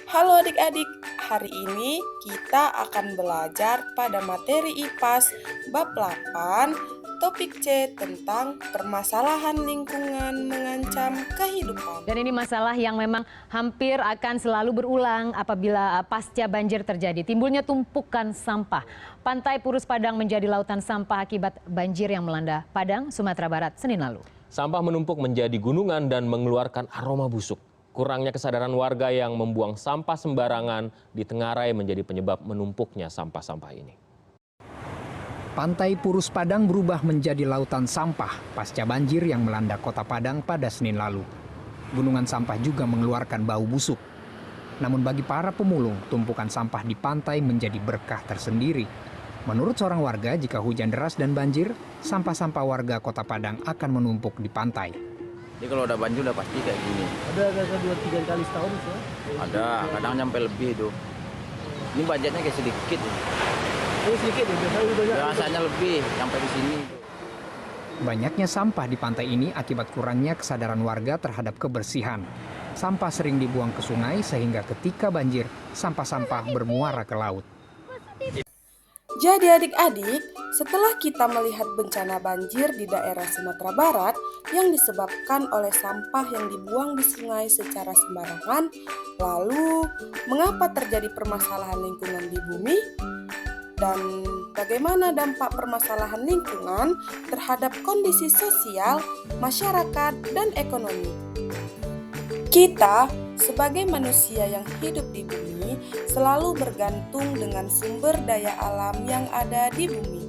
Halo adik-adik, hari ini kita akan belajar pada materi IPAS bab 8, topik C tentang permasalahan lingkungan mengancam kehidupan. Dan ini masalah yang memang hampir akan selalu berulang apabila pasca banjir terjadi. Timbulnya tumpukan sampah. Pantai Purus Padang menjadi lautan sampah akibat banjir yang melanda Padang, Sumatera Barat, Senin lalu. Sampah menumpuk menjadi gunungan dan mengeluarkan aroma busuk. Kurangnya kesadaran warga yang membuang sampah sembarangan di Tengarai menjadi penyebab menumpuknya sampah-sampah ini. Pantai Purus Padang berubah menjadi lautan sampah pasca banjir yang melanda kota Padang pada Senin lalu. Gunungan sampah juga mengeluarkan bau busuk. Namun bagi para pemulung, tumpukan sampah di pantai menjadi berkah tersendiri. Menurut seorang warga, jika hujan deras dan banjir, sampah-sampah warga kota Padang akan menumpuk di pantai. Jadi kalau udah banjir udah pasti kayak gini. Ada 2-3 kali setahun sih? Ada, kadang nyampe lebih tuh. Ini budgetnya kayak sedikit. Ini sedikit ya, biasanya banyak. Biasanya lebih, sampai di sini. Banyaknya sampah di pantai ini akibat kurangnya kesadaran warga terhadap kebersihan. Sampah sering dibuang ke sungai sehingga ketika banjir, sampah-sampah bermuara ke laut. Jadi adik-adik, setelah kita melihat bencana banjir di daerah Sumatera Barat yang disebabkan oleh sampah yang dibuang di sungai secara sembarangan, lalu mengapa terjadi permasalahan lingkungan di bumi? Dan bagaimana dampak permasalahan lingkungan terhadap kondisi sosial, masyarakat, dan ekonomi? Kita sebagai manusia yang hidup di bumi selalu bergantung dengan sumber daya alam yang ada di bumi.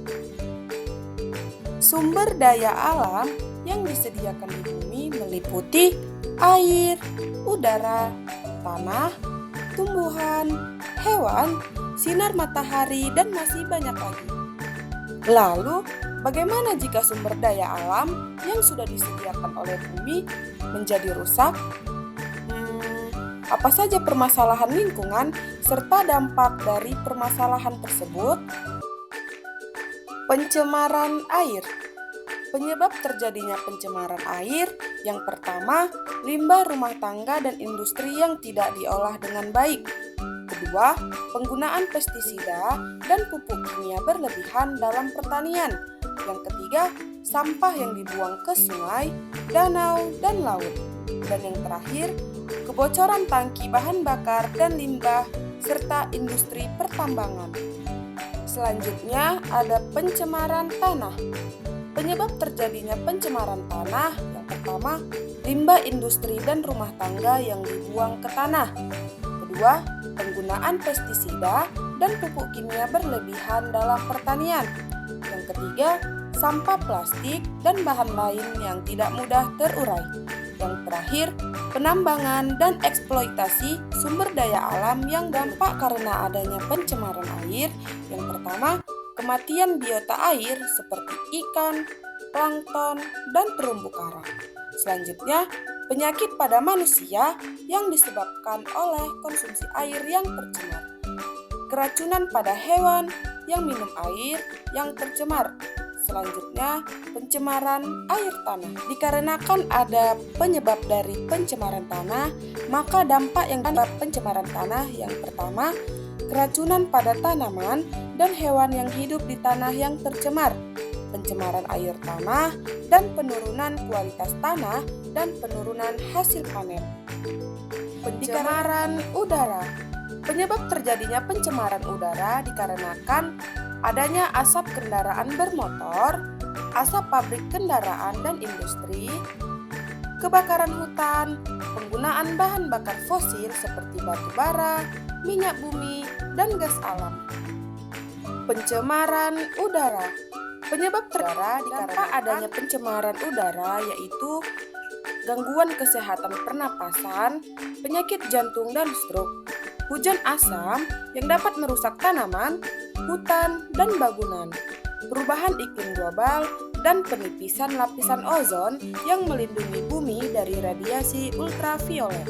Sumber daya alam yang disediakan di bumi meliputi air, udara, tanah, tumbuhan, hewan, sinar matahari, dan masih banyak lagi. Lalu, bagaimana jika sumber daya alam yang sudah disediakan oleh bumi menjadi rusak? Apa saja permasalahan lingkungan serta dampak dari permasalahan tersebut? Pencemaran air. Penyebab terjadinya pencemaran air yang pertama, limbah rumah tangga dan industri yang tidak diolah dengan baik. Kedua, penggunaan pestisida dan pupuk kimia berlebihan dalam pertanian. Yang ketiga, sampah yang dibuang ke sungai, danau, dan laut. Dan yang terakhir, kebocoran tangki bahan bakar dan limbah, serta industri pertambangan. Selanjutnya ada pencemaran tanah. Penyebab terjadinya pencemaran tanah yang pertama, limbah industri dan rumah tangga yang dibuang ke tanah. Kedua, penggunaan pestisida dan pupuk kimia berlebihan dalam pertanian. Yang ketiga, sampah plastik dan bahan lain yang tidak mudah terurai. Yang terakhir, penambangan dan eksploitasi sumber daya alam yang dampak karena adanya pencemaran air. Yang pertama, kematian biota air seperti ikan, plankton, dan terumbu karang. Selanjutnya, penyakit pada manusia yang disebabkan oleh konsumsi air yang tercemar. Keracunan pada hewan yang minum air yang tercemar. Selanjutnya, pencemaran air tanah. Dikarenakan ada penyebab dari pencemaran tanah, maka dampak yang ada pencemaran tanah yang pertama, keracunan pada tanaman dan hewan yang hidup di tanah yang tercemar, pencemaran air tanah, dan penurunan kualitas tanah dan penurunan hasil panen. Pencemaran udara. Penyebab terjadinya pencemaran udara dikarenakan adanya asap kendaraan bermotor, asap pabrik kendaraan dan industri, kebakaran hutan, penggunaan bahan bakar fosil seperti batu bara, minyak bumi, dan gas alam. Pencemaran udara. Penyebab udara dikarenakan adanya pencemaran udara yaitu gangguan kesehatan pernapasan, penyakit jantung dan stroke, hujan asam yang dapat merusak tanaman, hutan, dan bangunan, perubahan iklim global, dan penipisan lapisan ozon yang melindungi bumi dari radiasi ultraviolet.